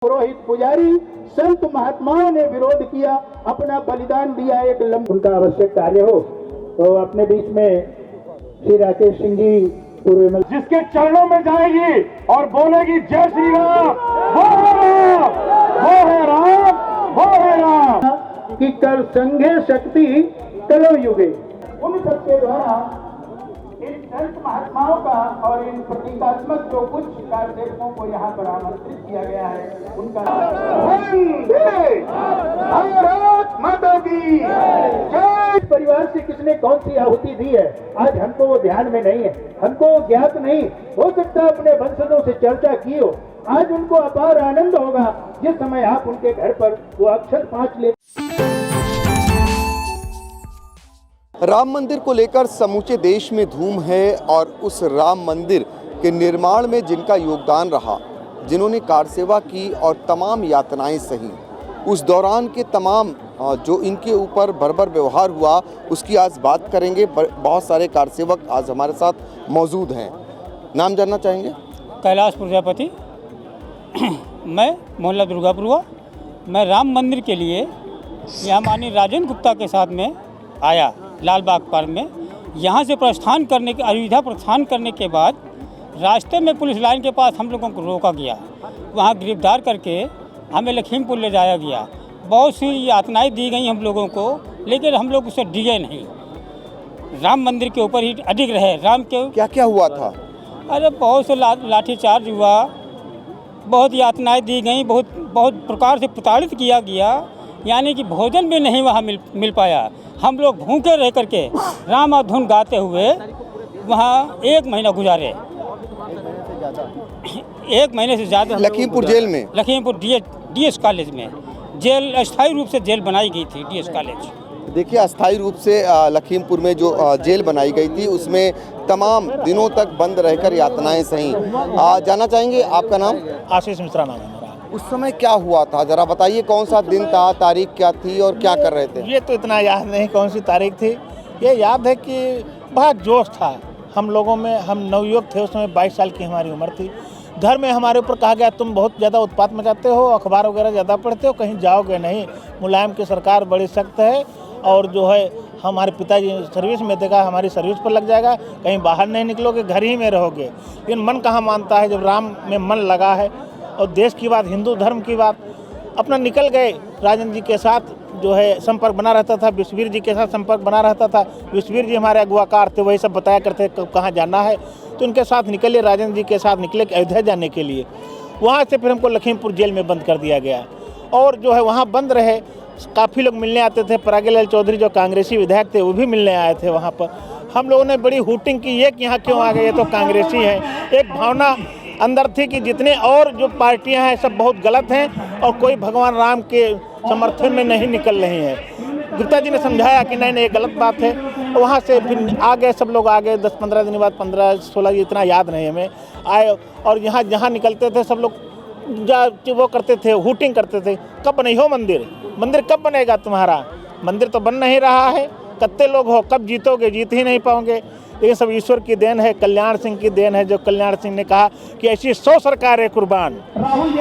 पुरोहित पुजारी संत महात्माओं ने विरोध किया, अपना बलिदान दिया। एक उनका आवश्यक कार्य हो तो अपने बीच में श्री राकेश सिंह जी पूर्व में जिसके चरणों में जाएगी और बोलेगी जय श्री राम, वो है राम, वो है राम, वो है राम। कि कर संघे शक्ति कलो युगे। उन सबके द्वारा इन संत महात्माओं का और इन प्रतीकात्मक जो कुछ कार्यक्रमों को यहाँ पर आमंत्रित किया गया है उनका भारत माता की जय। परिवार से किसने कौन सी आहुति दी है आज हमको वो ध्यान में नहीं है, हमको ज्ञात नहीं। हो सकता है अपने वंशजों से चर्चा की हो, आज उनको अपार आनंद होगा जिस समय आप उनके घर पर वो अक्षर 5 ले। राम मंदिर को लेकर समूचे देश में धूम है और उस राम मंदिर के निर्माण में जिनका योगदान रहा, जिन्होंने कार सेवा की और तमाम यातनाएं सही, उस दौरान के तमाम जो इनके ऊपर बर्बर व्यवहार हुआ उसकी आज बात करेंगे। बहुत सारे कार सेवक आज हमारे साथ मौजूद हैं। नाम जानना चाहेंगे? कैलाश प्रजापति मैं मोहल्ला दुर्गापुरवा। मैं राम मंदिर के लिए यहाँ माननीय राजेंद्र गुप्ता के साथ में आया लाल बाग पार्क में। यहाँ से प्रस्थान करने के अयोध्या प्रस्थान करने के बाद रास्ते में पुलिस लाइन के पास हम लोगों को रोका गया, वहाँ गिरफ्तार करके हमें लखीमपुर ले जाया गया। बहुत सी यातनाएं दी गई हम लोगों को, लेकिन हम लोग उसे डिगे नहीं, राम मंदिर के ऊपर ही अडिग रहे। राम के क्या क्या हुआ था? अरे बहुत से लाठीचार्ज हुआ, बहुत यातनाएं दी गई, बहुत प्रकार से प्रताड़ित किया गया, यानी कि भोजन भी नहीं वहाँ मिल पाया। हम लोग भूखे रह करके राम धुन गाते हुए वहाँ 1 महीना गुजारे, 1 महीने से ज़्यादा। लखीमपुर जेल में? लखीमपुर डीएस कॉलेज में जेल, अस्थायी रूप से जेल बनाई गई थी डीएस कॉलेज। देखिए, अस्थायी रूप से लखीमपुर में जो जेल बनाई गई थी उसमें तमाम दिनों तक बंद रहकर यातनाएं सही। जानना चाहेंगे आपका नाम? आशीष मिश्रा नाम है मेरा। उस समय क्या हुआ था, जरा बताइए। कौन सा दिन था, तारीख क्या थी और क्या कर रहे थे? ये तो इतना याद नहीं कौन सी तारीख थी। ये याद है कि बहुत जोश था हम लोगों में। हम नवयुवक थे उस समय, 22 साल की हमारी उम्र थी। घर में हमारे ऊपर कहा गया तुम बहुत ज़्यादा उत्पात मचाते हो, अखबार वगैरह ज़्यादा पढ़ते हो, कहीं जाओगे नहीं, मुलायम की सरकार बड़ी सख्त है और जो है हमारे पिताजी सर्विस में, देखा हमारी सर्विस पर लग जाएगा, कहीं बाहर नहीं निकलोगे, घर ही में रहोगे। लेकिन मन कहाँ मानता है जब राम में मन लगा है और देश की बात, हिंदू धर्म की बात। अपना निकल गए। राजेंद्र जी के साथ जो है संपर्क बना रहता था, विश्ववीर जी के साथ संपर्क बना रहता था। विश्ववीर जी हमारे अगुवाकार थे, वही सब बताया करते कहाँ जाना है, तो उनके साथ निकले, राजेंद्र जी के साथ निकले अयोध्या जाने के लिए। वहाँ से फिर हमको लखीमपुर जेल में बंद कर दिया गया और जो है वहाँ बंद रहे। काफ़ी लोग मिलने आते थे। परागीलाल चौधरी जो कांग्रेसी विधायक थे वो भी मिलने आए थे वहाँ पर। हम लोगों ने बड़ी हूटिंग की, ये कि यहाँ क्यों आ गए, ये तो कांग्रेसी हैं। एक भावना अंदर थी कि जितने और जो पार्टियां हैं सब बहुत गलत हैं और कोई भगवान राम के समर्थन में नहीं निकल रही हैं। गुप्ता जी ने समझाया कि नहीं ये गलत बात है। वहाँ से फिर आ गए, सब लोग आ गए। 10-15 दिन बाद, 15-16, इतना याद नहीं हमें, आए और यहाँ जहाँ निकलते थे सब लोग वो करते थे, हूटिंग करते थे, कब बने हो मंदिर, मंदिर कब बनेगा तुम्हारा, मंदिर तो बन नहीं रहा है, कितने लोग हो, कब जीतोगे, जीत ही नहीं पाओगे। ये सब ईश्वर की देन है, कल्याण सिंह की देन है। जो कल्याण सिंह ने कहा कि ऐसी 100 सरकारें कुर्बान,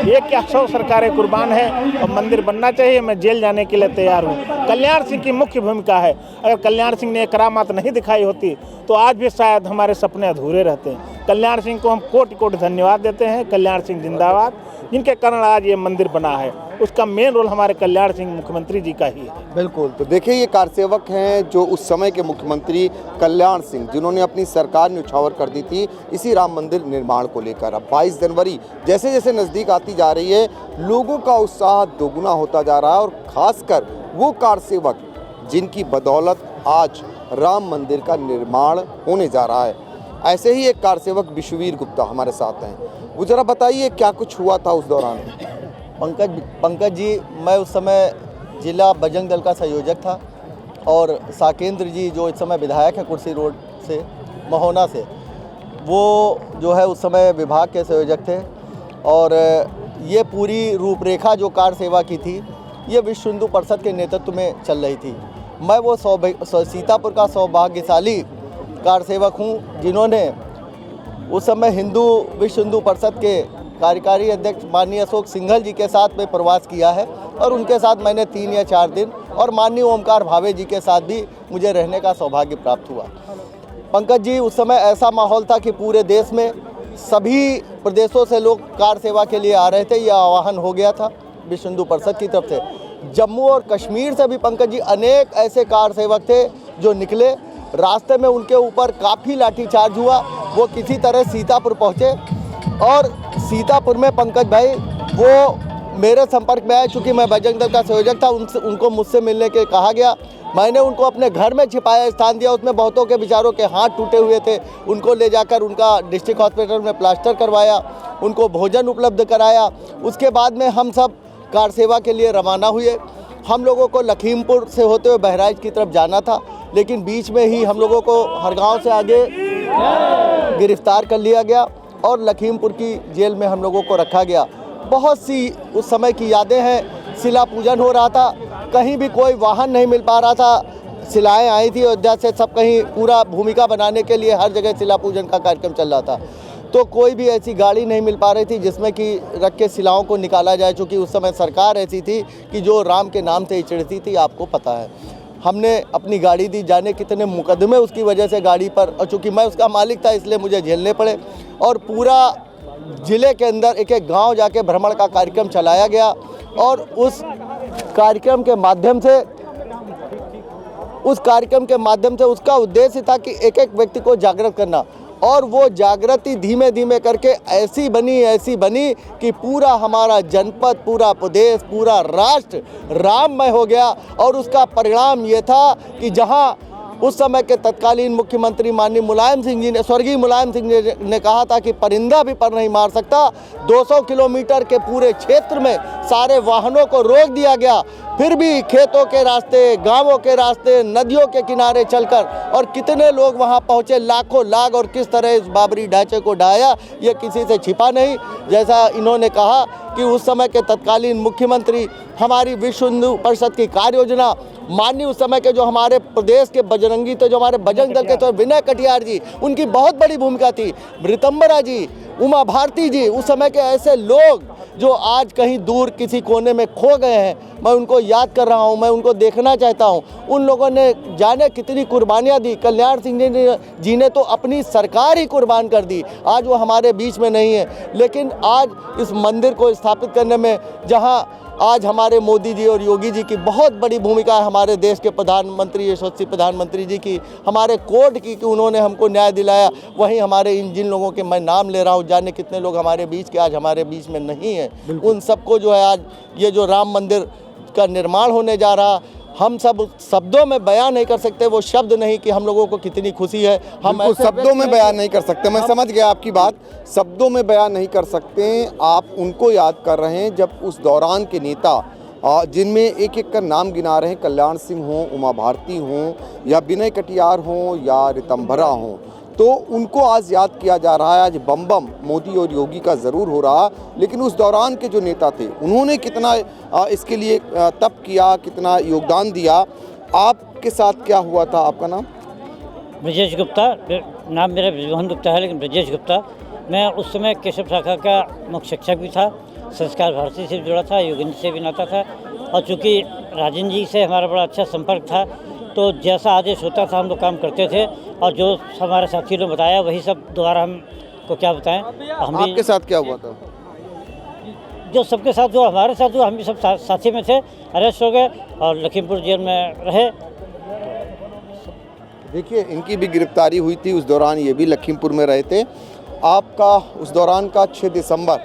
ये क्या 100 सरकारें कुर्बान है और मंदिर बनना चाहिए। मैं जेल जाने के लिए तैयार हूँ। कल्याण सिंह की मुख्य भूमिका है। अगर कल्याण सिंह ने करामात नहीं दिखाई होती तो आज भी शायद हमारे सपने अधूरे रहते हैं। कल्याण सिंह को हम कोटि कोटि धन्यवाद देते हैं। कल्याण सिंह जिंदाबाद, जिनके कारण आज ये मंदिर बना है। उसका मेन रोल हमारे कल्याण सिंह मुख्यमंत्री जी का ही है। बिल्कुल। तो देखिए, ये कारसेवक हैं जो उस समय के मुख्यमंत्री कल्याण सिंह, जिन्होंने अपनी सरकार न्यौछावर कर दी थी इसी राम मंदिर निर्माण को लेकर। अब 22 जनवरी जैसे जैसे नज़दीक आती जा रही है, लोगों का उत्साह दोगुना होता जा रहा है और ख़ासकर वो कारसेवक जिनकी बदौलत आज राम मंदिर का निर्माण होने जा रहा है। ऐसे ही एक कारसेवक विश्ववीर गुप्ता हमारे साथ हैं। वो जरा बताइए क्या कुछ हुआ था उस दौरान? पंकज जी, मैं उस समय जिला बजरंग दल का संयोजक था और साकेंद्र जी जो इस समय विधायक है कुर्सी रोड से, महोना से, वो जो है उस समय विभाग के संयोजक थे। और ये पूरी रूपरेखा जो कार सेवा की थी ये विश्व हिंदू परिषद के नेतृत्व में चल रही थी। मैं वो सीतापुर का सौभाग्यशाली कार सेवक हूँ जिन्होंने उस समय विश्व हिंदू परिषद के कार्यकारी अध्यक्ष माननीय अशोक सिंघल जी के साथ में प्रवास किया है और उनके साथ मैंने 3 या 4 दिन और माननीय ओमकार भावे जी के साथ भी मुझे रहने का सौभाग्य प्राप्त हुआ। पंकज जी, उस समय ऐसा माहौल था कि पूरे देश में सभी प्रदेशों से लोग कार सेवा के लिए आ रहे थे। यह आह्वान हो गया था विश्व हिंदू परिषद की तरफ से। जम्मू और कश्मीर से भी पंकज जी अनेक ऐसे कार सेवक थे जो निकले। रास्ते में उनके ऊपर काफ़ी लाठीचार्ज हुआ। वो किसी तरह सीतापुर पहुँचे और सीतापुर में पंकज भाई वो मेरे संपर्क में आए। चूँकि मैं बजरंग दल का संयोजक था, उनको मुझसे मिलने के कहा गया। मैंने उनको अपने घर में छिपाया स्थान दिया। उसमें बहुतों के बेचारों के हाथ टूटे हुए थे। उनको ले जाकर उनका डिस्ट्रिक्ट हॉस्पिटल में प्लास्टर करवाया, उनको भोजन उपलब्ध कराया। उसके बाद में हम सब कार सेवा के लिए रवाना हुए। हम लोगों को लखीमपुर से होते हुए बहराइच की तरफ जाना था, लेकिन बीच में ही हम लोगों को हरगांव से आगे गिरफ्तार कर लिया गया और लखीमपुर की जेल में हम लोगों को रखा गया। बहुत सी उस समय की यादें हैं। शिला पूजन हो रहा था, कहीं भी कोई वाहन नहीं मिल पा रहा था। शिलाएँ आई थी अयोध्या से, सब कहीं पूरा भूमिका बनाने के लिए हर जगह शिला पूजन का कार्यक्रम चल रहा था। तो कोई भी ऐसी गाड़ी नहीं मिल पा रही थी जिसमें कि रख के शिलाओं को निकाला जाए, क्योंकि उस समय सरकार ऐसी थी कि जो राम के नाम से ही चिढ़ती थी, आपको पता है। हमने अपनी गाड़ी दी, जाने कितने मुकदमे उसकी वजह से गाड़ी पर, और चूँकि मैं उसका मालिक था इसलिए मुझे झेलने पड़े। और पूरा ज़िले के अंदर एक एक गांव जाके भ्रमण का कार्यक्रम चलाया गया और उस कार्यक्रम के माध्यम से उसका उद्देश्य था कि एक एक व्यक्ति को जागृत करना। और वो जागृति धीमे धीमे करके ऐसी बनी कि पूरा हमारा जनपद, पूरा प्रदेश, पूरा राष्ट्र राममय हो गया। और उसका परिणाम ये था कि जहां उस समय के तत्कालीन मुख्यमंत्री माननीय मुलायम सिंह जी ने, स्वर्गीय मुलायम सिंह जी ने कहा था कि परिंदा भी पर नहीं मार सकता, 200 किलोमीटर के पूरे क्षेत्र में सारे वाहनों को रोक दिया गया। फिर भी खेतों के रास्ते, गांवों के रास्ते, नदियों के किनारे चलकर, और कितने लोग वहां पहुंचे, लाखों लाख, और किस तरह इस बाबरी ढांचे को ढाया ये किसी से छिपा नहीं। जैसा इन्होंने कहा कि उस समय के तत्कालीन मुख्यमंत्री, हमारी विश्व हिंदू परिषद की कार्य योजना, माननीय उस समय के जो हमारे प्रदेश के बजरंगी थे, जो हमारे बजरंग दल के थे, विनय कटियार जी, उनकी बहुत बड़ी भूमिका थी। रितंबरा जी, उमा भारती जी, उस समय के ऐसे लोग जो आज कहीं दूर किसी कोने में खो गए हैं, मैं उनको याद कर रहा हूं, मैं उनको देखना चाहता हूं। उन लोगों ने जाने कितनी कुर्बानियां दी। कल्याण सिंह जी ने तो अपनी सरकार ही कुर्बान कर दी। आज वो हमारे बीच में नहीं है, लेकिन आज इस मंदिर को स्थापित करने में जहां आज हमारे मोदी जी और योगी जी की बहुत बड़ी भूमिका है, हमारे देश के प्रधानमंत्री, यशस्वी प्रधानमंत्री जी की, हमारे कोर्ट की कि उन्होंने हमको न्याय दिलाया, वहीं हमारे इन जिन लोगों के मैं नाम ले रहा हूँ, जाने कितने लोग हमारे बीच के आज हमारे बीच में नहीं है, उन सबको जो है आज ये जो राम मंदिर का निर्माण होने जा रहा, हम सब शब्दों में बयान नहीं कर सकते। वो शब्द नहीं कि हम लोगों को कितनी खुशी है। हम शब्दों में बयान नहीं कर सकते। मैं समझ गया आपकी बात, शब्दों में बयान नहीं कर सकते। आप उनको याद कर रहे हैं जब उस दौरान के नेता, जिनमें एक एक कर नाम गिना रहे हैं, कल्याण सिंह हों, उमा भारती हों, या विनय कटियार हों, या रितंभरा हों, तो उनको आज याद किया जा रहा है। आज बम बम मोदी और योगी का ज़रूर हो रहा, लेकिन उस दौरान के जो नेता थे उन्होंने कितना इसके लिए तप किया, कितना योगदान दिया। आपके साथ क्या हुआ था? आपका नाम? ब्रजेश गुप्ता, नाम मेरा ब्रजमोहन गुप्ता है, लेकिन ब्रजेश गुप्ता। मैं उस समय केशव शाखा का मुख्य शिक्षक भी था, संस्कार भारती से जुड़ा था, योगेंद्र से भी नाता था, और चूँकि राजन जी से हमारा बड़ा अच्छा संपर्क था, तो जैसा आदेश होता था हम लोग काम करते थे। और जो हमारे साथी ने बताया वही सब दोबारा हमको क्या बताएं। हम आपके साथ क्या हुआ था? जो सबके साथ, जो हमारे साथ, जो हम भी सब साथी में थे, अरेस्ट हो गए और लखीमपुर जेल में रहे। देखिए, इनकी भी गिरफ्तारी हुई थी, उस दौरान ये भी लखीमपुर में रहे थे। आपका उस दौरान का 6 दिसंबर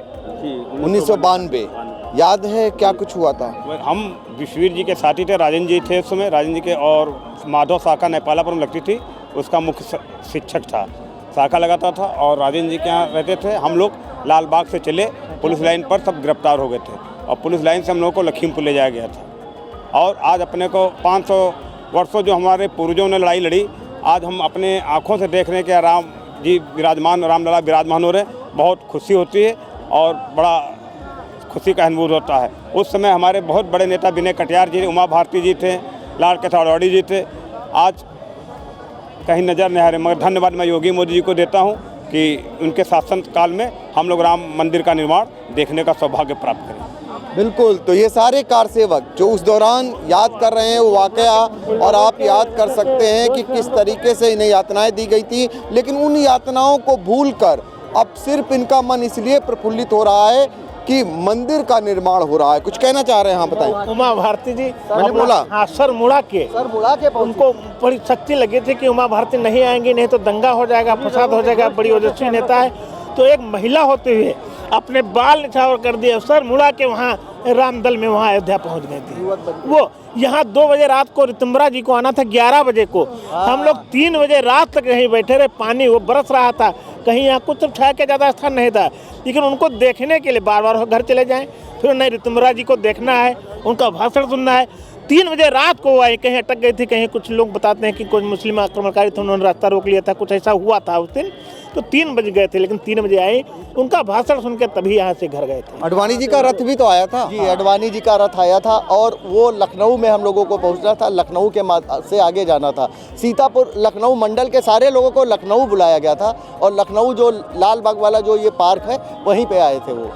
1992 याद है, क्या कुछ हुआ था? हम विश्ववीर जी के साथी थे, राजन जी थे उस समय, राजन जी के, और माधव शाखा नेपालापुरम लगती थी, उसका मुख्य शिक्षक था, शाखा लगाता था, और राजन जी के यहाँ रहते थे। हम लोग लाल बाग से चले, पुलिस लाइन पर सब गिरफ्तार हो गए थे, और पुलिस लाइन से हम लोगों को लखीमपुर ले जाया गया था। और आज अपने को 500 वर्षों जो हमारे पूर्वजों ने लड़ाई लड़ी, आज हम अपने आँखों से देख रहे हैं कि राम जी विराजमान, रामलला विराजमान हो रहे, बहुत खुशी होती है और बड़ा खुशी का अनुभव होता है। उस समय हमारे बहुत बड़े नेता विनय कटियार जी, उमा भारती जी थे, लाल कथौड़ी जी थे, आज कहीं नज़र नहीं आ रहे। मगर धन्यवाद मैं योगी मोदी जी को देता हूं कि उनके शासनकाल में हम लोग राम मंदिर का निर्माण देखने का सौभाग्य प्राप्त करें। बिल्कुल, तो ये सारे कारसेवक जो उस दौरान याद कर रहे हैं वो वाकया, और आप याद कर सकते हैं कि किस तरीके से इन्हें यातनाएं दी गई थी, लेकिन उन यातनाओं को भूलकर अब सिर्फ इनका मन इसलिए प्रफुल्लित हो रहा है कि मंदिर का निर्माण हो रहा है। कुछ कहना चाह रहे हैं? हाँ बताएं। उमा भारती जी मैंने बोला हाँ सर मुड़ा के उनको बड़ी शक्ति लगी थी कि उमा भारती नहीं आएंगी, नहीं तो दंगा हो जाएगा, फसाद हो जाएगा, बड़ी ओजस्वी नेता है। तो एक महिला होते हुए अपने बाल निछावर कर दिए, सर मुड़ा के वहाँ रामदल में वहाँ अयोध्या पहुँच गई थी। वो यहाँ 2 बजे रात को ऋतुम्बरा जी को आना था, 11 बजे को हम लोग 3 बजे रात तक यहीं बैठे रहे। पानी वो बरस रहा था, कहीं यहाँ कुछ छाया के ज़्यादा स्थान नहीं था, लेकिन उनको देखने के लिए बार बार घर चले जाएं। फिर नहीं, ऋतुम्बरा जी को देखना है, उनका भाषण सुनना है। 3 बजे रात को आई, कहीं अटक गई थी, कहीं कुछ लोग बताते हैं कि कुछ मुस्लिम आक्रमणकारी थे, उन्होंने रास्ता रोक लिया था, कुछ ऐसा हुआ था उस दिन। तो 3 बजे गए थे, लेकिन 3 बजे आई, उनका भाषण सुन के तभी यहाँ से घर गए थे। अडवाणी जी का रथ भी तो आया था। जी, अडवाणी जी का रथ आया था और वो लखनऊ में हम लोगों को पहुंचना था, लखनऊ के से आगे जाना था। सीतापुर लखनऊ मंडल के सारे लोगों को लखनऊ बुलाया गया था, और लखनऊ जो लाल बाग वाला जो ये पार्क है वहीं पे आए थे वो,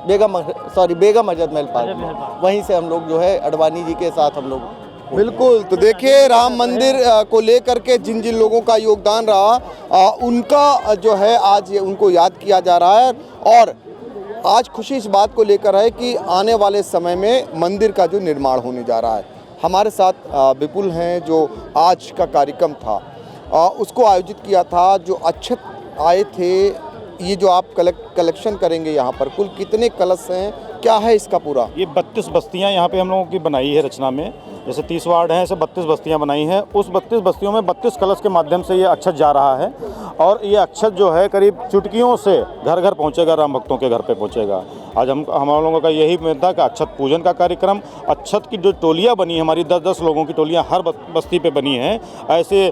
बेगम अजद महल पार्क में। वहीं से हम लोग जो है अडवाणी जी के साथ हम लोग। बिल्कुल, तो देखिए राम मंदिर को लेकर के जिन जिन लोगों का योगदान रहा उनका जो है आज उनको याद किया जा रहा है, और आज खुशी इस बात को लेकर है कि आने वाले समय में मंदिर का जो निर्माण होने जा रहा है। हमारे साथ विपुल हैं जो आज का कार्यक्रम था उसको आयोजित किया था। जो अक्षत आए थे, ये जो आप कलेक्शन करेंगे यहाँ पर, कुल कितने कलश हैं, क्या है इसका पूरा? ये 32 बस्तियाँ यहाँ पे हम लोगों की बनाई है रचना में। जैसे 30 वार्ड हैं, ऐसे 32 बस्तियाँ बनाई हैं। उस 32 बस्तियों में 32 कलश के माध्यम से ये अक्षत जा रहा है, और ये अक्षत जो है करीब चुटकियों से घर घर पहुँचेगा, राम भक्तों के घर पे पहुँचेगा। आज हम लोगों का यही मेन था कि अक्षत पूजन का कार्यक्रम, अक्षत की जो टोलियाँ बनी हमारी 10-10 लोगों की टोलियाँ हर बस्ती पे बनी हैं, ऐसे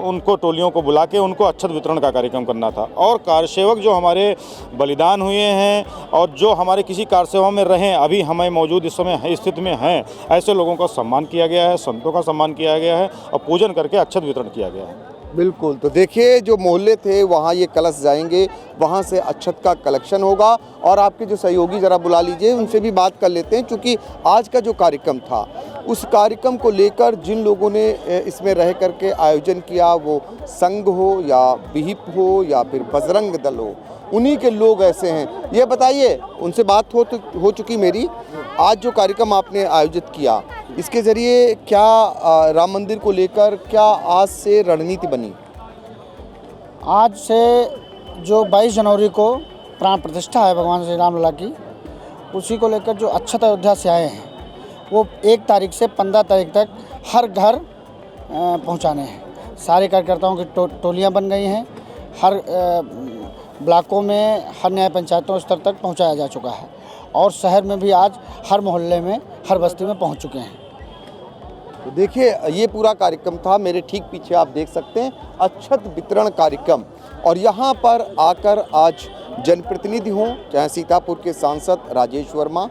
उनको टोलियों को बुला के उनको अक्षत वितरण का कार्यक्रम करना था। और कारसेवक जो हमारे बलिदान हुए हैं और जो हमारे किसी कारसेवा में रहें, अभी हमें मौजूद इस समय स्थिति में हैं, ऐसे लोगों का सम्मान किया गया है, संतों का सम्मान किया गया है और पूजन करके अक्षत वितरण किया गया है। बिल्कुल, तो देखिए जो मोहल्ले थे वहाँ ये कलश जाएंगे, वहाँ से अक्षत का कलेक्शन होगा। और आपके जो सहयोगी ज़रा बुला लीजिए, उनसे भी बात कर लेते हैं, क्योंकि आज का जो कार्यक्रम था उस कार्यक्रम को लेकर जिन लोगों ने इसमें रह करके आयोजन किया, वो संघ हो या विहिप हो या फिर बजरंग दल हो, उन्हीं के लोग ऐसे हैं। ये बताइए, उनसे बात हो चुकी मेरी, आज जो कार्यक्रम आपने आयोजित किया इसके ज़रिए क्या राम मंदिर को लेकर क्या आज से रणनीति बनी? आज से जो 22 जनवरी को प्राण प्रतिष्ठा है भगवान श्री राम लला की, उसी को लेकर जो अक्षत अयोध्या से आए हैं वो 1 तारीख से 15 तारीख तक हर घर पहुंचाने हैं। सारे कार्यकर्ताओं की टोलियां बन गई हैं, हर ब्लॉकों में, हर न्याय पंचायतों स्तर तक पहुंचाया जा चुका है, और शहर में भी आज हर मोहल्ले में, हर बस्ती में पहुंच चुके हैं। तो देखिए ये पूरा कार्यक्रम था, मेरे ठीक पीछे आप देख सकते हैं अक्षत वितरण कार्यक्रम। और यहाँ पर आकर आज जनप्रतिनिधि हों, चाहे सीतापुर के सांसद राजेश वर्मा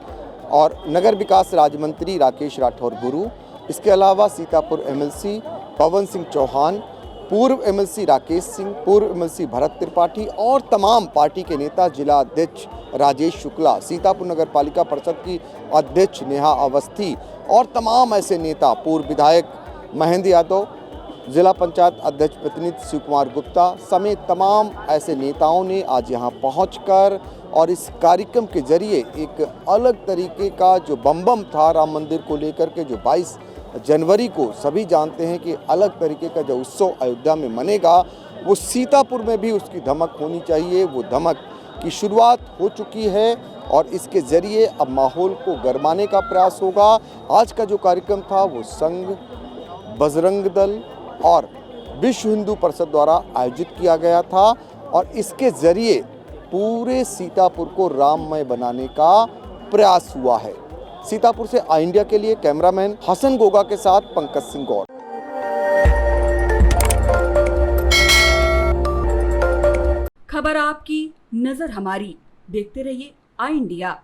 और नगर विकास राज्य मंत्री राकेश राठौर गुरु, इसके अलावा सीतापुर एमएलसी पवन सिंह चौहान, पूर्व एमएलसी राकेश सिंह, पूर्व एमएलसी भरत त्रिपाठी और तमाम पार्टी के नेता, जिला अध्यक्ष राजेश शुक्ला, सीतापुर नगर पालिका परिषद की अध्यक्ष नेहा अवस्थी और तमाम ऐसे नेता, पूर्व विधायक महेंद्र यादव, जिला पंचायत अध्यक्ष प्रतिनिधि शिव कुमार गुप्ता समेत तमाम ऐसे नेताओं ने आज यहाँ पहुंचकर और इस कार्यक्रम के जरिए एक अलग तरीके का जो बम था राम मंदिर को लेकर के, जो 22 जनवरी को सभी जानते हैं कि अलग तरीके का जो उत्सव अयोध्या में मनेगा, वो सीतापुर में भी उसकी धमक होनी चाहिए। वो धमक की शुरुआत हो चुकी है और इसके ज़रिए अब माहौल को गरमाने का प्रयास होगा। आज का जो कार्यक्रम था वो संघ, बजरंग दल और विश्व हिंदू परिषद द्वारा आयोजित किया गया था, और इसके ज़रिए पूरे सीतापुर को राममय बनाने का प्रयास हुआ है। सीतापुर से आई इंडिया के लिए कैमरामैन हसन गोगा के साथ पंकज सिंह गौर। खबर आपकी, नजर हमारी। देखते रहिए आई इंडिया।